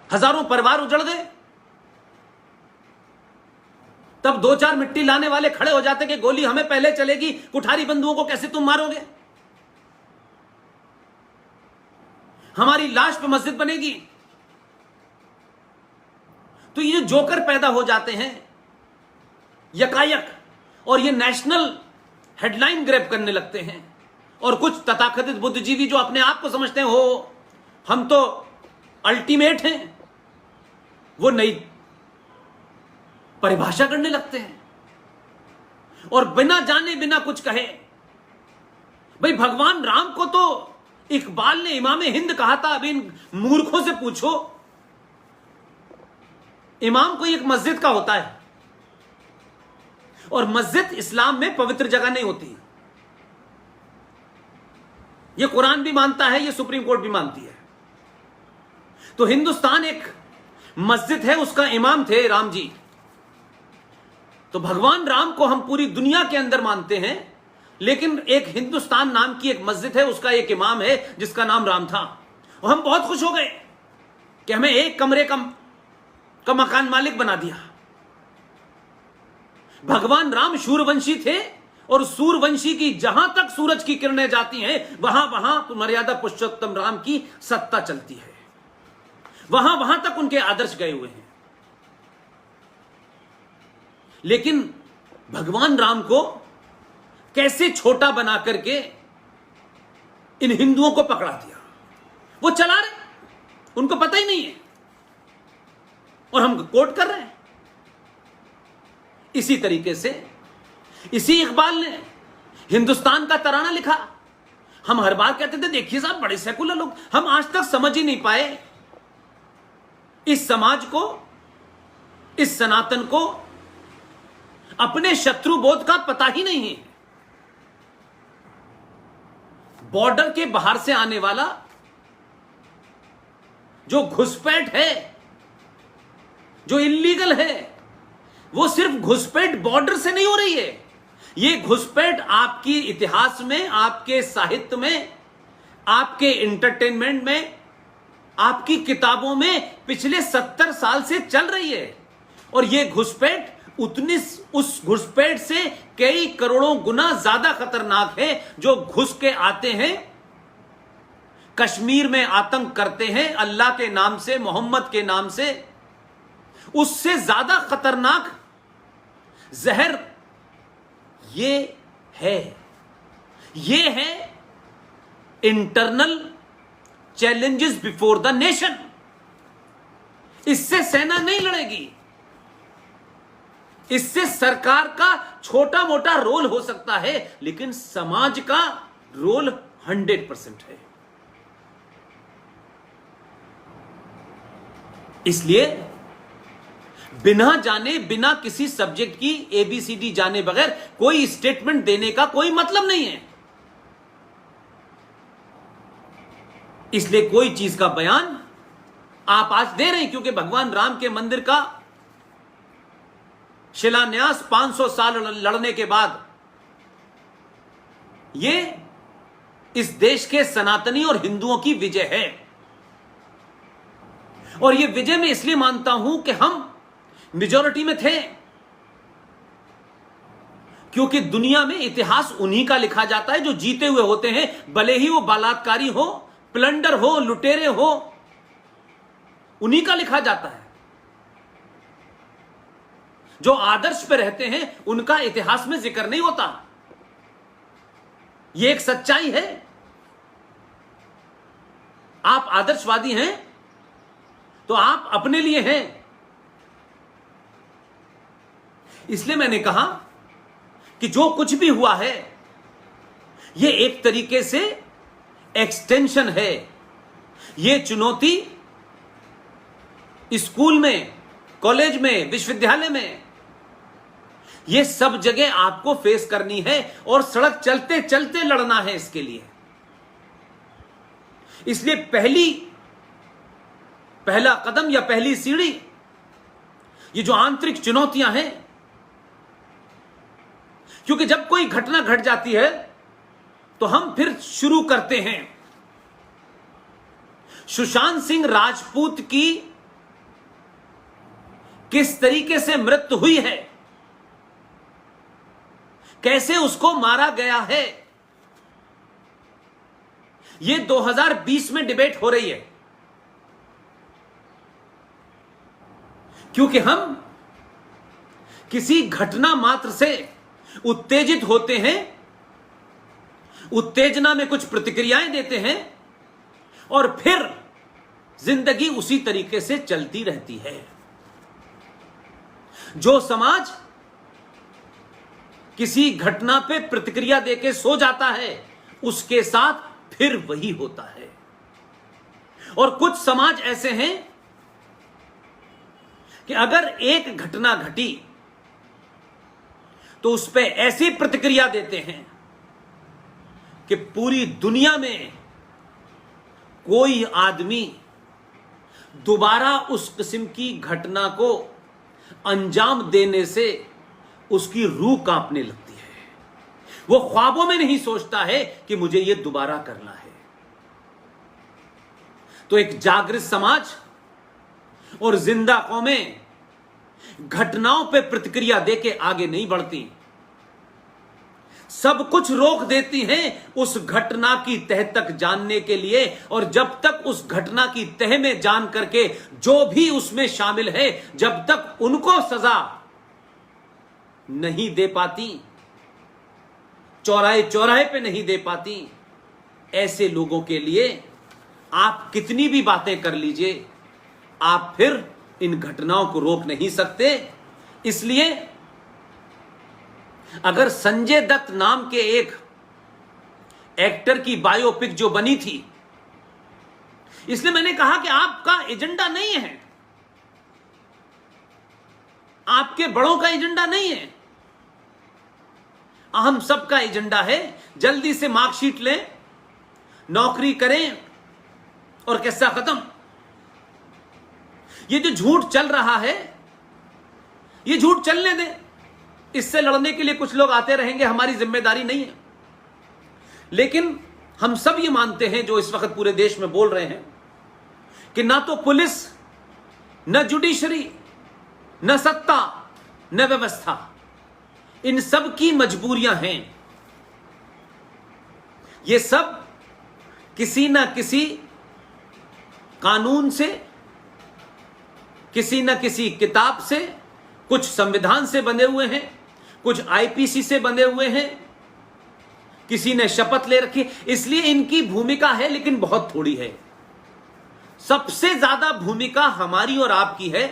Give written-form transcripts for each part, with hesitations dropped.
हजारों परिवार उजड़ गए। तब 2-4 मिट्टी लाने वाले खड़े हो जाते कि गोली हमें पहले चलेगी, कुठारी बंधुओं को कैसे तुम मारोगे, हमारी लाश पे मस्जिद बनेगी। तो ये जोकर पैदा हो जाते हैं यकायक, और ये नेशनल हेडलाइन ग्रैब करने लगते हैं। और कुछ तथाकथित बुद्धिजीवी जो अपने आप को समझते हैं हो हम तो अल्टीमेट हैं, वो नई परिभाषा करने लगते हैं और बिना जाने बिना कुछ कहे। भाई भगवान राम को तो इकबाल ने इमाम हिंद कहा था। अभी इन मूर्खों से पूछो, इमाम कोई एक मस्जिद का होता है, और मस्जिद इस्लाम में पवित्र जगह नहीं होती। यह कुरान भी मानता है, यह सुप्रीम कोर्ट भी मानती है। तो हिंदुस्तान एक मस्जिद है, उसका इमाम थे राम जी। तो भगवान राम को हम पूरी दुनिया के अंदर मानते हैं, लेकिन एक हिंदुस्तान नाम की एक मस्जिद है, उसका एक इमाम है जिसका नाम राम था। और हम बहुत खुश हो गए कि हमें एक कमरे का मकान मालिक बना दिया। भगवान राम शूरवंशी थे, और सूरवंशी की जहां तक सूरज की किरणें जाती हैं वहां वहां मर्यादा पुरुषोत्तम राम की सत्ता चलती है, वहां वहां तक उनके आदर्श गए हुए हैं। लेकिन भगवान राम को कैसे छोटा बना करके इन हिंदुओं को पकड़ा दिया। वो चला रहे, उनको पता ही नहीं है, और हम कोट कर रहे हैं। इसी तरीके से इसी इकबाल ने हिंदुस्तान का तराना लिखा। हम हर बार कहते थे देखिए साहब बड़े सेकुलर लोग, हम आज तक समझ ही नहीं पाए इस समाज को, इस सनातन को अपने शत्रु बोध का पता ही नहीं है। बॉर्डर के बाहर से आने वाला जो घुसपैठ है, जो इल्लीगल है, वो सिर्फ घुसपैठ बॉर्डर से नहीं हो रही है। ये घुसपैठ आपकी इतिहास में, आपके साहित्य में, आपके एंटरटेनमेंट में, आपकी किताबों में पिछले 70 साल से चल रही है। और ये घुसपैठ उस घुसपैठ से कई करोड़ों गुना ज्यादा खतरनाक है जो घुस के आते हैं, कश्मीर में आतंक करते हैं अल्लाह के नाम से, मोहम्मद के नाम से। उससे ज्यादा खतरनाक जहर ये है internal challenges before the nation. इससे सेना नहीं लड़ेगी, इससे सरकार का छोटा मोटा रोल हो सकता है, लेकिन समाज का रोल 100% है। इसलिए बिना जाने, बिना किसी सब्जेक्ट की ABCD जाने बगैर कोई स्टेटमेंट देने का कोई मतलब नहीं है। इसलिए कोई चीज का बयान आप आज दे रहे हैं क्योंकि भगवान राम के मंदिर का शिलान्यास 500 साल लड़ने के बाद यह इस देश के सनातनी और हिंदुओं की विजय है। और यह विजय मैं इसलिए मानता हूं कि हम मेजॉरिटी में थे, क्योंकि दुनिया में इतिहास उन्हीं का लिखा जाता है जो जीते हुए होते हैं, भले ही वो बलात्कारी हो, प्लंडर हो, लुटेरे हो, उन्हीं का लिखा जाता है। जो आदर्श पे रहते हैं उनका इतिहास में जिक्र नहीं होता। यह एक सच्चाई है। आप आदर्शवादी हैं तो आप अपने लिए हैं। इसलिए मैंने कहा कि जो कुछ भी हुआ है यह एक तरीके से एक्सटेंशन है। यह चुनौती स्कूल में, कॉलेज में, विश्वविद्यालय में, यह सब जगह आपको फेस करनी है और सड़क चलते चलते लड़ना है इसके लिए। इसलिए पहला कदम या पहली सीढ़ी ये जो आंतरिक चुनौतियां हैं, क्योंकि जब कोई घटना घट जाती है तो हम फिर शुरू करते हैं। सुशांत सिंह राजपूत की किस तरीके से मृत्यु हुई है, कैसे उसको मारा गया है, यह 2020 में डिबेट हो रही है। क्योंकि हम किसी घटना मात्र से उत्तेजित होते हैं, उत्तेजना में कुछ प्रतिक्रियाएं देते हैं और फिर जिंदगी उसी तरीके से चलती रहती है। जो समाज किसी घटना पे प्रतिक्रिया देके सो जाता है, उसके साथ फिर वही होता है। और कुछ समाज ऐसे हैं कि अगर एक घटना घटी तो उस पर ऐसी प्रतिक्रिया देते हैं कि पूरी दुनिया में कोई आदमी दोबारा उस किस्म की घटना को अंजाम देने से उसकी रूह कांपने लगती है। वो ख्वाबों में नहीं सोचता है कि मुझे यह दोबारा करना है। तो एक जागृत समाज और जिंदा कौमें घटनाओं पे प्रतिक्रिया देके आगे नहीं बढ़ती, सब कुछ रोक देती हैं उस घटना की तह तक जानने के लिए। और जब तक उस घटना की तह में जान करके जो भी उसमें शामिल है, जब तक उनको सजा नहीं दे पाती, चौराहे चौराहे पे नहीं दे पाती, ऐसे लोगों के लिए आप कितनी भी बातें कर लीजिए, आप फिर इन घटनाओं को रोक नहीं सकते। इसलिए अगर संजय दत्त नाम के एक एक्टर की बायोपिक जो बनी थी, इसलिए मैंने कहा कि आपका एजेंडा नहीं है, आपके बड़ों का एजेंडा नहीं है, हम सबका एजेंडा है जल्दी से मार्कशीट लें, नौकरी करें और किस्सा खत्म। ये जो झूठ चल रहा है, ये झूठ चलने दें। इससे लड़ने के लिए कुछ लोग आते रहेंगे, हमारी जिम्मेदारी नहीं है। लेकिन हम सब ये मानते हैं, जो इस वक्त पूरे देश में बोल रहे हैं, कि ना तो पुलिस, न जुडिशरी, न सत्ता, न व्यवस्था, इन सब की मजबूरियां हैं। ये सब किसी ना किसी कानून से, किसी न किसी किताब से, कुछ संविधान से बंधे हुए हैं, कुछ आईपीसी से बंधे हुए हैं, किसी ने शपथ ले रखी। इसलिए इनकी भूमिका है, लेकिन बहुत थोड़ी है। सबसे ज्यादा भूमिका हमारी और आपकी है,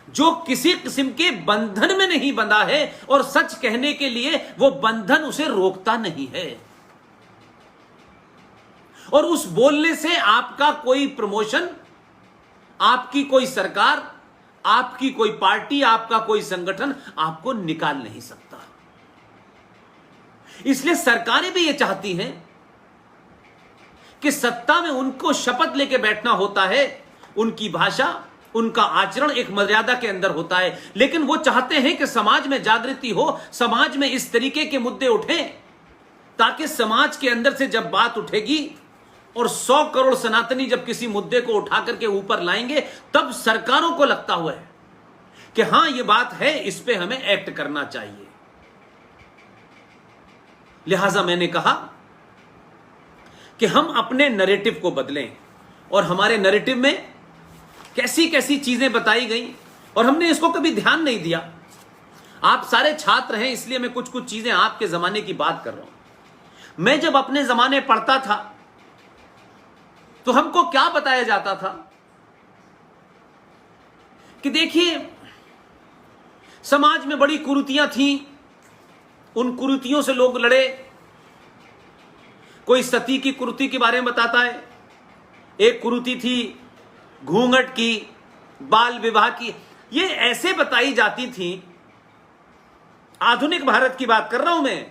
जो किसी किस्म के बंधन में नहीं बंधा है और सच कहने के लिए वो बंधन उसे रोकता नहीं है। और उस बोलने से आपका कोई प्रमोशन, आपकी कोई सरकार, आपकी कोई पार्टी, आपका कोई संगठन आपको निकाल नहीं सकता। इसलिए सरकारें भी ये चाहती हैं कि सत्ता में उनको शपथ लेके बैठना होता है, उनकी भाषा, उनका आचरण एक मर्यादा के अंदर होता है। लेकिन वो चाहते हैं कि समाज में जागृति हो, समाज में इस तरीके के मुद्दे उठें, ताकि समाज के अंदर से जब बात उठेगी और 100 करोड़ सनातनी जब किसी मुद्दे को उठा करके ऊपर लाएंगे, तब सरकारों को लगता हुआ है कि हां ये बात है, इस पे हमें एक्ट करना चाहिए। लिहाजा मैंने कहा कि हम अपने नैरेटिव को बदलें, और हमारे नैरेटिव में कैसी कैसी चीजें बताई गई और हमने इसको कभी ध्यान नहीं दिया। आप सारे छात्र हैं, इसलिए मैं कुछ कुछ चीजें आपके जमाने की बात कर रहा हूं। मैं जब अपने जमाने पढ़ता था तो हमको क्या बताया जाता था कि देखिए समाज में बड़ी कुरीतियां थीं, उन कुरीतियों से लोग लड़े। कोई सती की कुरीति के बारे में बताता है, एक कुरीति थी घूंघट की, बाल विवाह की। ये ऐसे बताई जाती थी, आधुनिक भारत की बात कर रहा हूं मैं।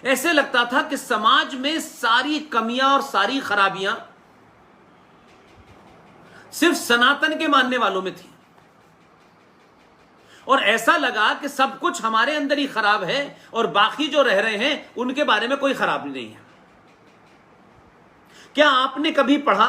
ऐसे लगता था कि समाज में सारी कमियां और सारी खराबियां सिर्फ सनातन के मानने वालों में थी, और ऐसा लगा कि सब कुछ हमारे अंदर ही खराब है और बाकी जो रह रहे हैं उनके बारे में कोई खराबी नहीं है। क्या आपने कभी पढ़ा